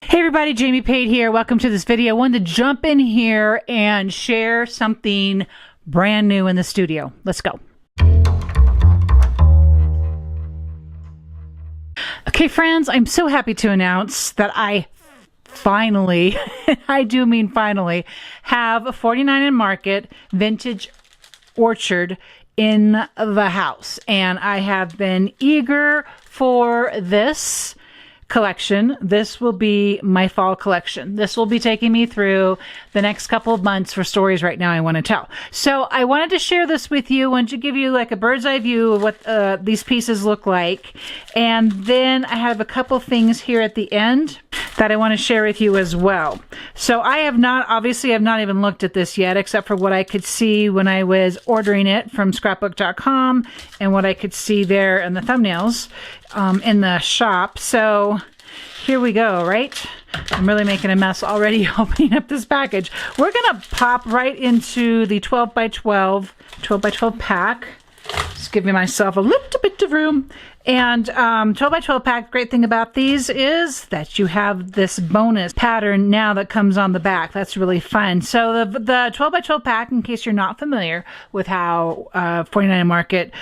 Hey everybody, Jamie Pate here. Welcome to this video. I wanted to jump in here and share something brand new in the studio. Let's go. Okay friends, I'm so happy to announce that I finally, I do mean finally, have a 49 and Market vintage orchard in the house. And I have been eager for this collection. This will be my fall collection. This will be taking me through the next couple of months for stories right now I want to tell. So I wanted to share this with you. I wanted to give you like a bird's eye view of what these pieces look like. And then I have a couple things here at the end that I want to share with you as well. So I have not, obviously I've not even looked at this yet, except for what I could see when I was ordering it from ScrapbookCom and what I could see there in the thumbnails in the shop. So here we go, right? I'm really making a mess already opening up this package. We're gonna pop right into the 12 by 12 pack. Just giving myself a little bit of room. And 12 by 12 pack, great thing about these is that you have this bonus pattern now that comes on the back. That's really fun. So the 12 by 12 pack, in case you're not familiar with how 49 and Market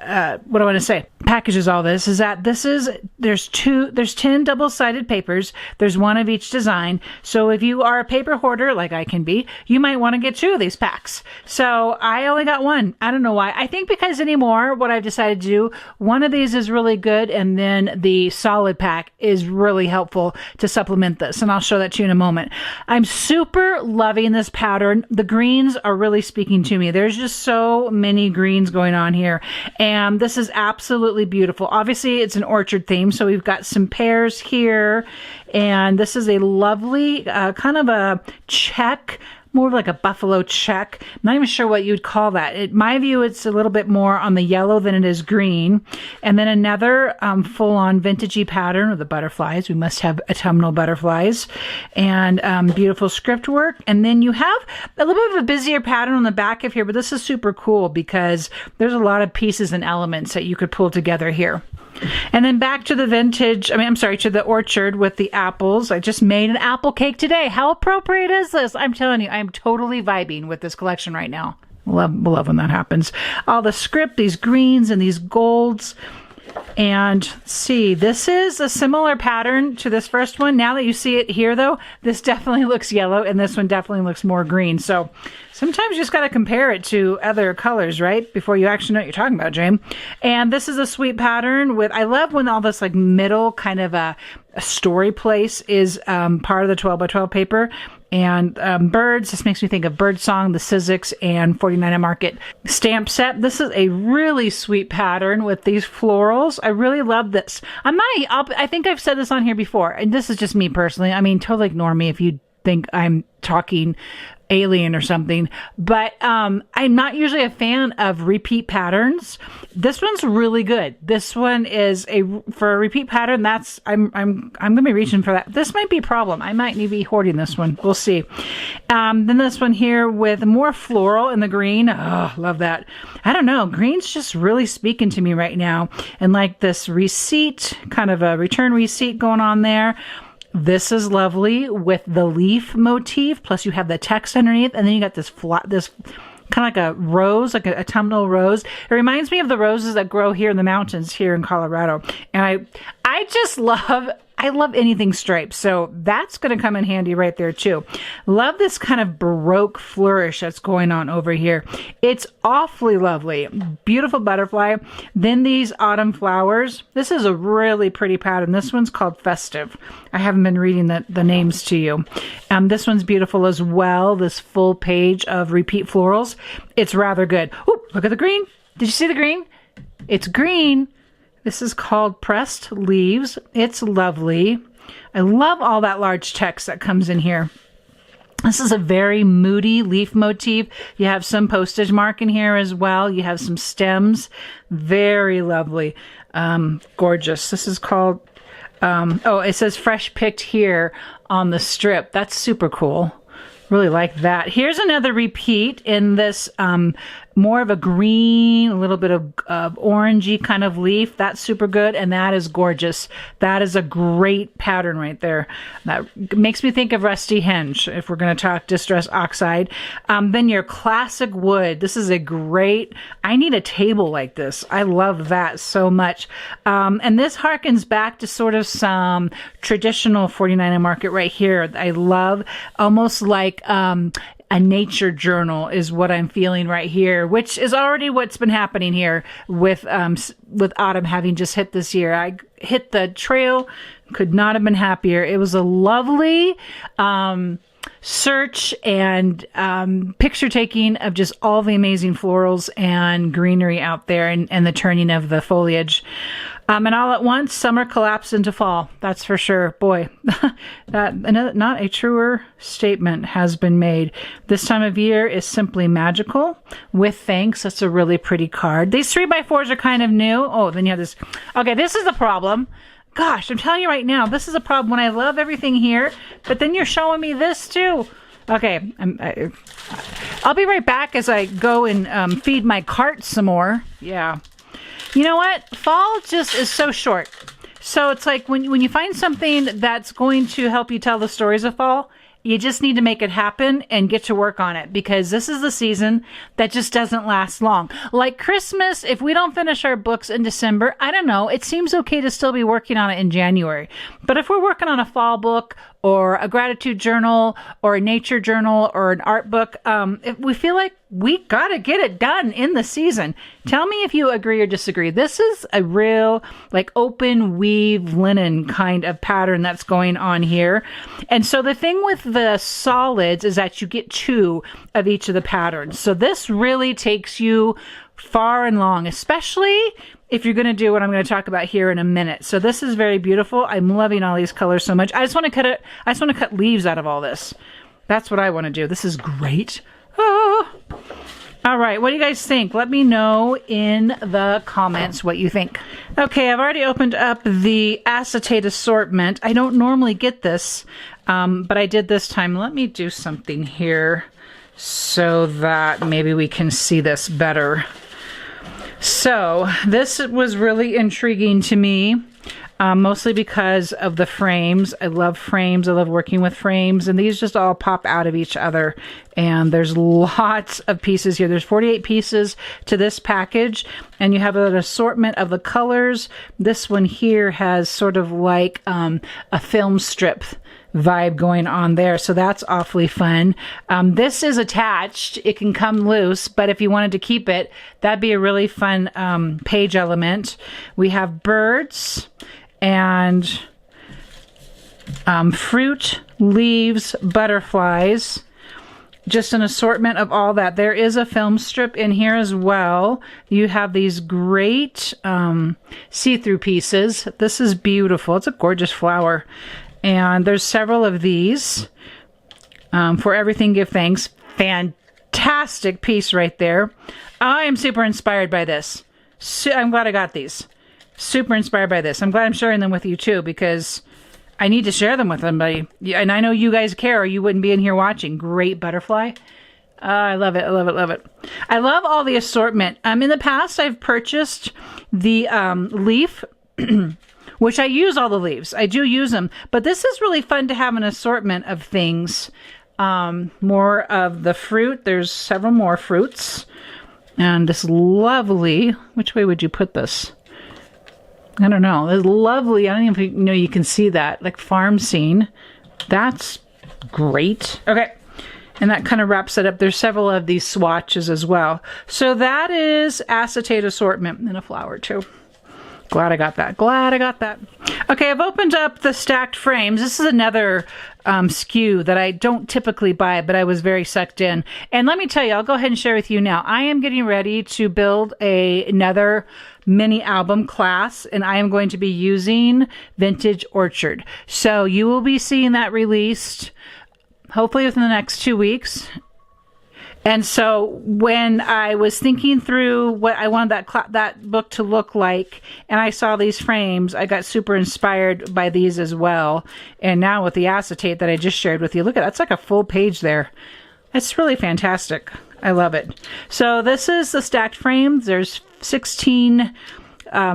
what do I want to say? Packages all this is that there's 10 double-sided papers. There's one of each design. So if you are a paper hoarder like I can be, you might want to get 2 of these packs. So I only got 1. I don't know why. I think because anymore, what I've decided to do, one of these is really good, and then the solid pack is really helpful to supplement this. And I'll show that to you in a moment. I'm super loving this pattern. The greens are really speaking to me. There's just so many greens going on here. And this is absolutely beautiful. Obviously, it's an orchard theme, so we've got some pears here, and this is a lovely kind of a check, more like a buffalo check. I'm not even sure what you'd call that. In my view, it's a little bit more on the yellow than it is green. And then another full-on vintagey pattern with the butterflies. We must have autumnal butterflies. And beautiful script work. And then you have a little bit of a busier pattern on the back of here, but this is super cool because there's a lot of pieces and elements that you could pull together here. And then back to the to the orchard with the apples. I just made an apple cake today. How appropriate is this? I'm telling you, I'm totally vibing with this collection right now. Love when that happens. All the script, these greens and these golds. And see, this is a similar pattern to this first one. Now that you see it here, though, this definitely looks yellow, and this one definitely looks more green. So sometimes you just got to compare it to other colors, right? Before you actually know what you're talking about, James. And this is a sweet pattern with, I love when all this like middle kind of a story place is part of the 12 by 12 paper. And birds, this makes me think of Birdsong, the Sizzix, and 49 and Market stamp set. This is a really sweet pattern with these florals. I really love this. I think I've said this on here before, and this is just me personally. I mean, totally ignore me if you think I'm talking alien or something, but I'm not usually a fan of repeat patterns. This one's really good. This one is for a repeat pattern. That's I'm gonna be reaching for that. This might be a problem. I might need to be hoarding this one. We'll see. Then this one here with more floral in the green. Oh, love that. I don't know. Green's just really speaking to me right now, and like this receipt, kind of a return receipt going on there. This is lovely with the leaf motif, plus you have the text underneath, and then you got this kind of like a rose, like a autumnal rose. It reminds me of the roses that grow here in the mountains here in Colorado. And I just love anything striped, so that's going to come in handy right there too. Love this kind of Baroque flourish that's going on over here. It's awfully lovely. Beautiful butterfly. Then these autumn flowers. This is a really pretty pattern. This one's called Festive. I haven't been reading the names to you. This one's beautiful as well. This full page of repeat florals. It's rather good. Ooh, look at the green. Did you see the green? It's green. This is called Pressed Leaves. It's lovely. I love all that large text that comes in here. This is a very moody leaf motif. You have some postage mark in here as well. You have some stems. Very lovely. Gorgeous. This is called, it says fresh picked here on the strip. That's super cool. Really like that. Here's another repeat in this more of a green, a little bit of orangey kind of leaf. That's super good, and that is gorgeous. That is a great pattern right there. That makes me think of Rusty Hinge, if we're going to talk distress oxide. Then your classic wood. This is a great, I need a table like this. I love that so much. And this harkens back to sort of some traditional 49 market right here. I love almost like a nature journal is what I'm feeling right here, which is already what's been happening here with autumn having just hit this year. I hit the trail, could not have been happier. It was a lovely search and picture taking of just all the amazing florals and greenery out there, and the turning of the foliage. And all at once, summer collapsed into fall. That's for sure. Boy, not a truer statement has been made. This time of year is simply magical. With thanks. That's a really pretty card. These 3x4s are kind of new. Oh, then you have this. Okay, this is the problem. Gosh, I'm telling you right now, this is a problem when I love everything here, but then you're showing me this too. Okay, I'll be right back as I go and feed my cart some more. Yeah. You know what? Fall just is so short. So it's like when you find something that's going to help you tell the stories of fall, you just need to make it happen and get to work on it, because this is the season that just doesn't last long. Like Christmas, if we don't finish our books in December, I don't know, it seems okay to still be working on it in January. But if we're working on a fall book or a gratitude journal or a nature journal or an art book, if we feel like we got to get it done in the season. Tell me if you agree or disagree. This is a real like open weave linen kind of pattern that's going on here. And so the thing with the solids is that you get 2 of each of the patterns. So this really takes you far and long, especially if you're going to do what I'm going to talk about here in a minute. So this is very beautiful. I'm loving all these colors so much. I just want to cut it. I just want to cut leaves out of all this. That's what I want to do. This is great. Oh. All right, what do you guys think? Let me know in the comments what you think. Okay, I've already opened up the acetate assortment. I don't normally get this, but I did this time. Let me do something here so that maybe we can see this better. So this was really intriguing to me. Mostly because of the frames. I love frames. I love working with frames. And these just all pop out of each other. And there's lots of pieces here. There's 48 pieces to this package. And you have an assortment of the colors. This one here has sort of like a film strip vibe going on there. So that's awfully fun. This is attached. It can come loose, but if you wanted to keep it, that'd be a really fun page element. We have birds and fruit, leaves, butterflies, just an assortment of all that. There is a film strip in here as well. You have these great see-through pieces. This is beautiful. It's a gorgeous flower. And there's several of these. For everything, give thanks. Fantastic piece right there. I am super inspired by this. I'm glad I got these. Super inspired by this. I'm glad I'm sharing them with you too, because I need to share them with somebody. And I know you guys care or you wouldn't be in here watching. Great butterfly. I love it. I love it. Love it. I love all the assortment. In the past, I've purchased the leaf, which I use all the leaves. I do use them. But this is really fun to have an assortment of things. More of the fruit. There's several more fruits. And this lovely, which way would you put this? I don't know. It's lovely. I don't even know you can see that. Like farm scene. That's great. Okay. And that kind of wraps it up. There's several of these swatches as well. So that is acetate assortment and a flower too. Glad I got that. Glad I got that. Okay, I've opened up the stacked frames. This is another SKU that I don't typically buy, but I was very sucked in. And let me tell you, I'll go ahead and share with you now. I am getting ready to build another mini album class, and I am going to be using Vintage Orchard. So you will be seeing that released hopefully within the next 2 weeks. And so when I was thinking through what I wanted that book to look like, and I saw these frames, I got super inspired by these as well. And now with the acetate that I just shared with you, look at that. It's like a full page there. It's really fantastic. I love it. So this is the stacked frames. There's 16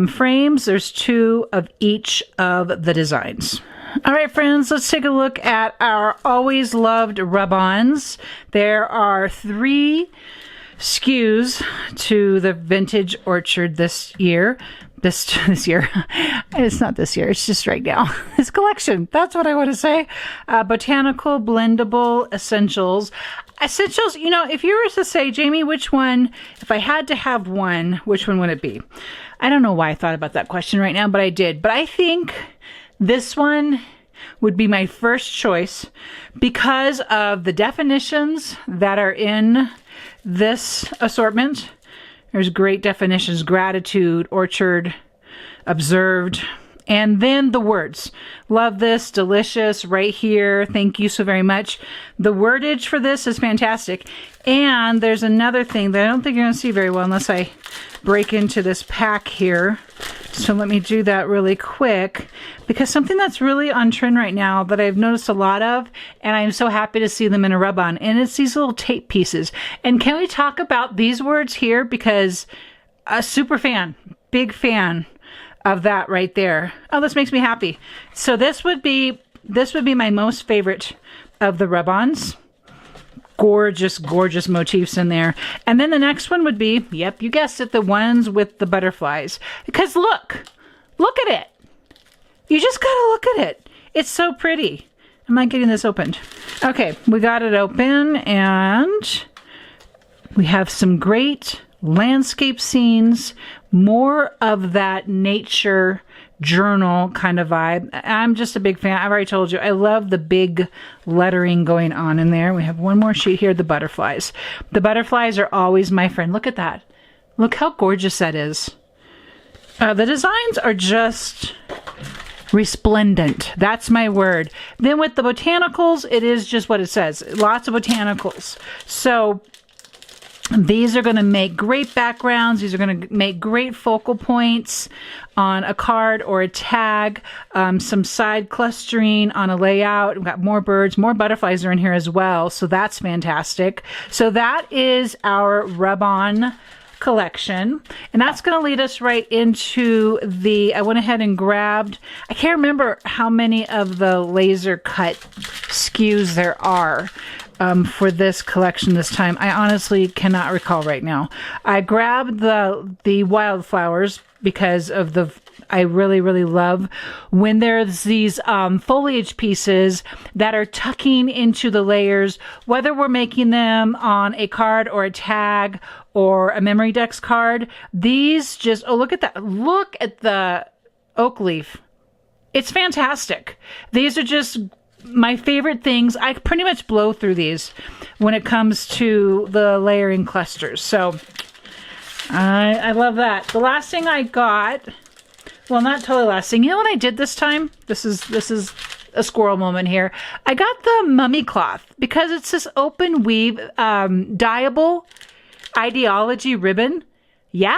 frames. There's 2 of each of the designs. All right, friends, let's take a look at our always loved rub-ons. There are 3 SKUs to the Vintage Orchard this year. This year. It's not this year. It's just right now. This collection. That's what I want to say. Botanical Blendable Essentials. Essentials, you know, if you were to say, Jamie, which one, if I had to have one, which one would it be? I don't know why I thought about that question right now, but I did. But I think this one would be my first choice because of the definitions that are in this assortment. There's great definitions: gratitude, orchard, observed, and then the words. Love this, delicious, right here, thank you so very much. The wordage for this is fantastic. And there's another thing that I don't think you're going to see very well unless I break into this pack here. So let me do that really quick, because something that's really on trend right now that I've noticed a lot of, and I'm so happy to see them in a rub-on, and it's these little tape pieces. And can we talk about these words here? Because a super fan, big fan of that right there. Oh, this makes me happy. So this would be my most favorite of the rub-ons. Gorgeous, gorgeous motifs in there. And then the next one would be, yep, you guessed it, the ones with the butterflies. Because look at it. You just gotta look at it. It's so pretty. I'm not getting this opened. Okay, we got it open, and we have some great landscape scenes, more of that nature journal kind of vibe. I'm just a big fan. I've already told you, I love the big lettering going on in there. We have one more sheet here, the butterflies. The butterflies are always my friend. Look at that. Look how gorgeous that is. The designs are just resplendent. That's my word. Then with the botanicals, it is just what it says. Lots of botanicals. So these are going to make great backgrounds. These are going to make great focal points on a card or a tag. Some side clustering on a layout. We've got more birds, more butterflies are in here as well. So that's fantastic. So that is our rub-on collection. And that's going to lead us right into I went ahead and grabbed, I can't remember how many of the laser cut SKUs there are for this collection this time. I honestly cannot recall right now. I grabbed the wildflowers because of I really, really love when there's these foliage pieces that are tucking into the layers, whether we're making them on a card or a tag or a memory dex card. These just, oh, look at that. Look at the oak leaf. It's fantastic. These are just my favorite things. I pretty much blow through these when it comes to the layering clusters. So I love that. The last thing I got, well, not totally last thing. You know what I did this time? This is a squirrel moment here. I got the mummy cloth because it's this open weave dyeable ideology ribbon. Yeah,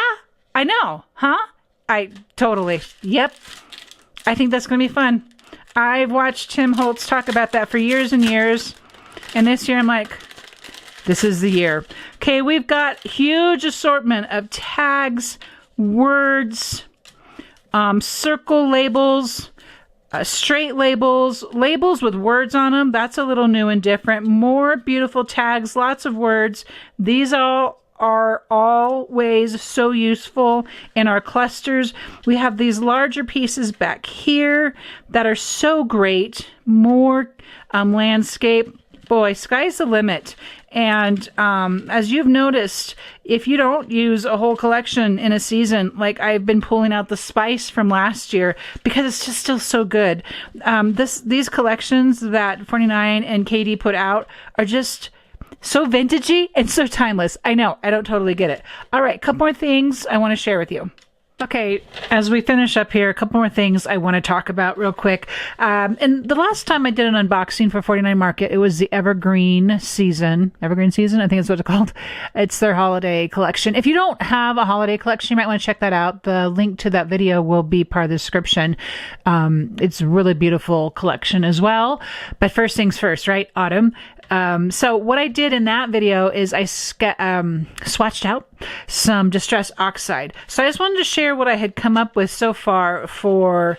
I know, huh? I totally. Yep. I think that's going to be fun. I've watched Tim Holtz talk about that for years and years. And this year I'm like, this is the year. Okay, we've got huge assortment of tags, words, circle labels, straight labels, labels with words on them. That's a little new and different. More beautiful tags, lots of words. These all are always so useful in our clusters. We have these larger pieces back here that are so great. More landscape. Boy, sky's the limit. And as you've noticed, if you don't use a whole collection in a season, like I've been pulling out the spice from last year because it's just still so good. These collections that 49 and Katie put out are just so vintagey and so timeless. I know, I don't totally get it. All right, a couple more things I want to share with you. Okay, as we finish up here, a couple more things I want to talk about real quick. And the last time I did an unboxing for 49 Market, it was the Evergreen Season. Evergreen Season, I think that's what it's called. It's their holiday collection. If you don't have a holiday collection, you might want to check that out. The link to that video will be part of the description. It's a really beautiful collection as well. But first things first, right? Autumn. So what I did in that video is I swatched out some Distress Oxide. So I just wanted to share what I had come up with so far for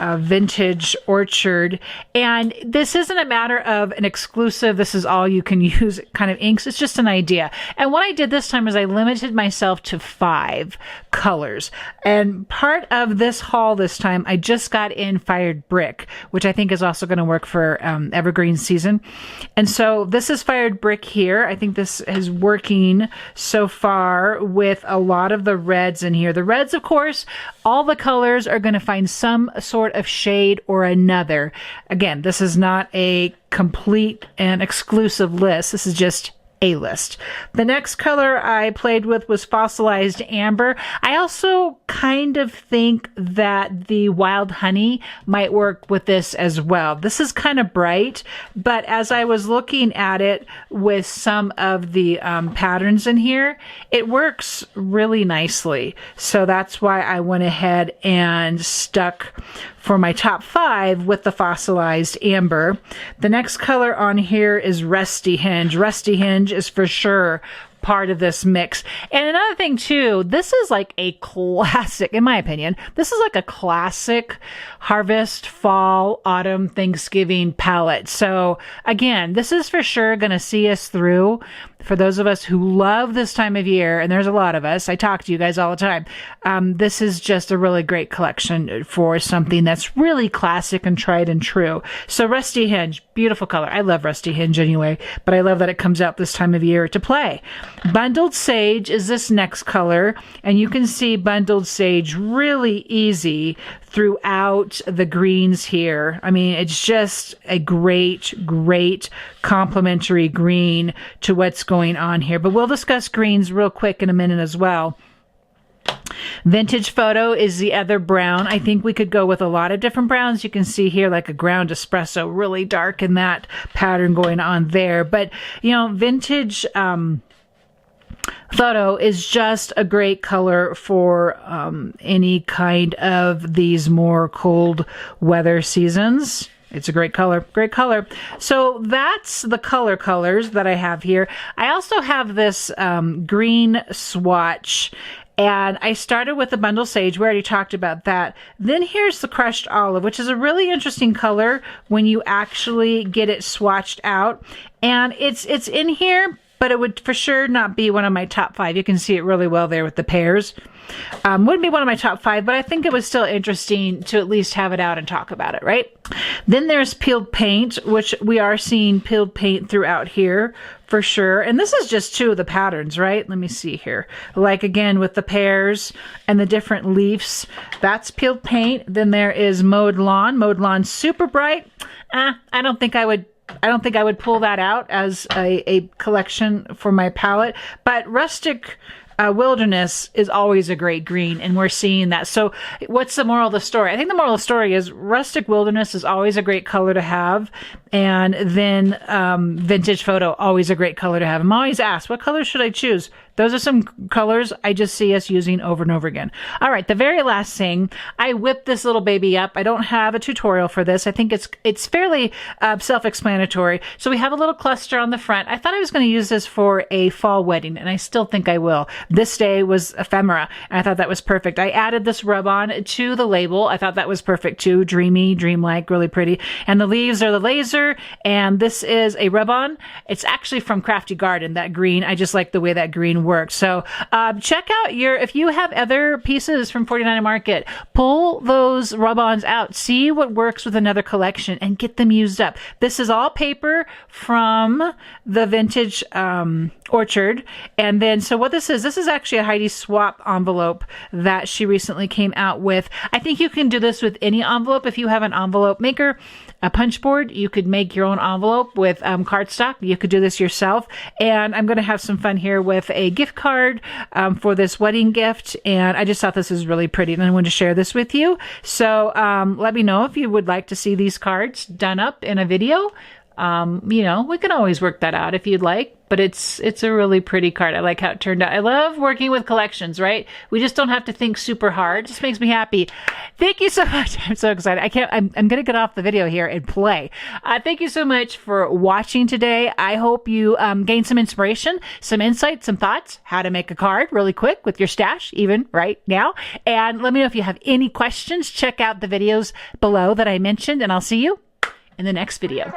Vintage Orchard. And this isn't a matter of an exclusive, this is all you can use kind of inks. It's just an idea. And what I did this time is I limited myself to 5 colors. And part of this haul this time, I just got in Fired Brick, which I think is also going to work for Evergreen Season. And so this is Fired Brick here. I think this is working so far with a lot of the reds in here. The reds, of course, all the colors are going to find some sort of shade or another. Again, this is not a complete and exclusive list. This is just a list. The next color I played with was Fossilized Amber. I also kind of think that the Wild Honey might work with this as well. This is kind of bright, but as I was looking at it with some of the patterns in here, it works really nicely. So that's why I went ahead and stuck for my top 5 with the Fossilized Amber. The next color on here is Rusty Hinge. Rusty Hinge is for sure part of this mix. And another thing too, this is like a classic, in my opinion, this is like a classic harvest, fall, autumn, Thanksgiving palette. So again, this is for sure going to see us through. For those of us who love this time of year, and there's a lot of us, I talk to you guys all the time, this is just a really great collection for something that's really classic and tried and true. So Rusty Hinge, beautiful color. I love Rusty Hinge anyway, but I love that it comes out this time of year to play. Bundled Sage is this next color, and you can see Bundled Sage really easy throughout the greens here. I mean, it's just a great, great complementary green to what's going on here. But we'll discuss greens real quick in a minute as well. Vintage Photo is the other brown. I think we could go with a lot of different browns. You can see here like a ground espresso, really dark in that pattern going on there. But, you know, Vintage Photo is just a great color for any kind of these more cold weather seasons. It's a great color, great color. So that's the colors that I have here. I also have this green swatch, and I started with the Bundle Sage. We already talked about that. Then here's the Crushed Olive, which is a really interesting color when you actually get it swatched out. And it's in here, but it would for sure not be one of my top 5. You can see it really well there with the pears. Wouldn't be one of my top 5, but I think it was still interesting to at least have it out and talk about it, right? Then there's Peeled Paint, which we are seeing peeled paint throughout here for sure. And this is just 2 of the patterns, right? Let me see here. Like again with the pears and the different leaves, that's peeled paint. Then there is Mowed Lawn. Mowed Lawn, super bright. I don't think I would pull that out as a collection for my palette, but Rustic Wilderness is always a great green, and we're seeing that. So what's the moral of the story? I think the moral of the story is Rustic Wilderness is always a great color to have, and then Vintage Photo, always a great color to have. I'm always asked, what color should I choose? Those are some colors I just see us using over and over again. All right, the very last thing, I whipped this little baby up. I don't have a tutorial for this. I think it's fairly self-explanatory. So we have a little cluster on the front. I thought I was going to use this for a fall wedding, and I still think I will. This day was ephemera, and I thought that was perfect. I added this rub-on to the label. I thought that was perfect too. Dreamy, dreamlike, really pretty. And the leaves are the laser, and this is a rub-on. It's actually from Crafty Garden, that green. I just like the way that green works. So check out if you have other pieces from 49 Market, pull those rub-ons out, see what works with another collection, and get them used up. This is all paper from the Vintage Orchard. And then, so what this is actually a Heidi Swapp envelope that she recently came out with. I think you can do this with any envelope. If you have an envelope maker, a punch board, you could make your own envelope with cardstock. You could do this yourself. And I'm going to have some fun here with a gift card for this wedding gift. And I just thought this was really pretty, and I wanted to share this with you. So let me know if you would like to see these cards done up in a video. You know, we can always work that out if you'd like, but it's a really pretty card. I like how it turned out. I love working with collections, right? We just don't have to think super hard. It just makes me happy. Thank you so much. I'm so excited. I'm going to get off the video here and play. Thank you so much for watching today. I hope you gained some inspiration, some insight, some thoughts, how to make a card really quick with your stash, even right now. And let me know if you have any questions. Check out the videos below that I mentioned, and I'll see you in the next video.